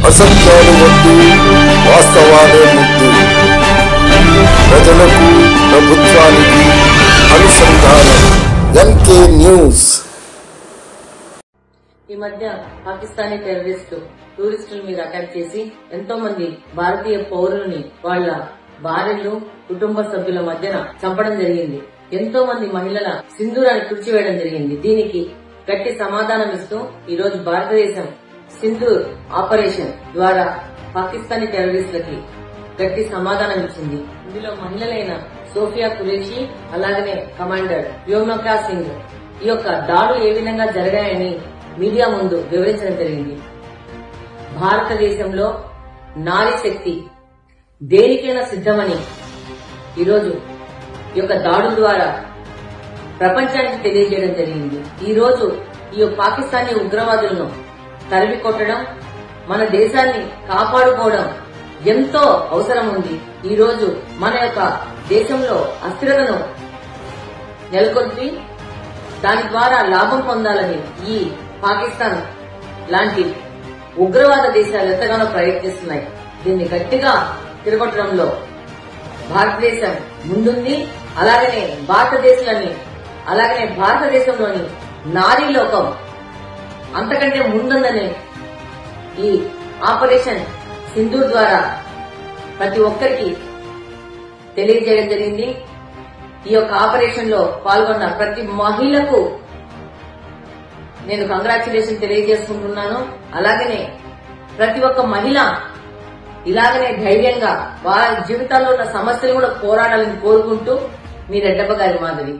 అసత్యాలు వద్దు, వాస్తవాలే ముద్దు. ప్రజలకు ప్రభుత్వానికి అనుసంధానం. MK news. ఈ మధ్య పాకిస్తానీ టూరిస్టుల మీద అటాక్ చేసి ఎంతో మంది భారతీయ పౌరులని వాళ్ళ భార్యలు, కుటుంబ సభ్యుల మధ్యన చంపడం జరిగింది. ఎంతో మంది మహిళల సింధూరాన్ని తుడిచివేయడం జరిగింది. దీనికి గట్టి సమాధానం ఇస్తూ ఈ రోజు భారతదేశం సింధూర్ ఆపరేషన్ ద్వారా పాకిస్తానీ టెర్రరిస్టులకి గట్టి సమాధానం ఇచ్చింది. ఇందులో మహిళలైన సోఫియా ఖురేషీ, అలాగనే కమాండర్ వ్యోమికా సింగ్ ఈ యొక్క దాడులు ఏ విధంగా జరిగాయని మీడియా ముందు వివరించడం జరిగింది. భారతదేశంలో నారీ శక్తి దేనికైనా సిద్ధమని ఈరోజు ఈ యొక్క దాడుల ద్వారా ప్రపంచానికి తెలియజేయడం జరిగింది. ఈ రోజు ఈ పాకిస్తానీ ఉగ్రవాదులను తరిమి కొట్టడం, మన దేశాన్ని కాపాడుకోవడం ఎంతో అవసరం ఉంది. ఈ రోజు మన యొక్క దేశంలో అస్థిరతను నెలకొల్పి దాని ద్వారా లాభం పొందాలని ఈ పాకిస్తాన్ లాంటి ఉగ్రవాద దేశాలు ఎంతగానో ప్రయత్నిస్తున్నాయి. దీన్ని గట్టిగా తిరగొట్టడంలో భారతదేశం ముందుంది. అలాగనే భారతదేశంలోని నారీ లోకం అంతకంటే ముందుందని ఈ ఆపరేషన్ సింధూర్ ద్వారా ప్రతి ఒక్కరికి తెలియజేయడం జరిగింది. ఈ యొక్క ఆపరేషన్ లో పాల్గొన్న ప్రతి మహిళకు నేను కంగ్రాచులేషన్ తెలియజేసుకుంటున్నాను. అలాగనే ప్రతి ఒక్క మహిళ ఇలాగనే ధైర్యంగా వారి జీవితాల్లో ఉన్న సమస్యలు కూడా పోరాడాలని కోరుకుంటూ మీ రెడ్డప్ప గారి మాధవి.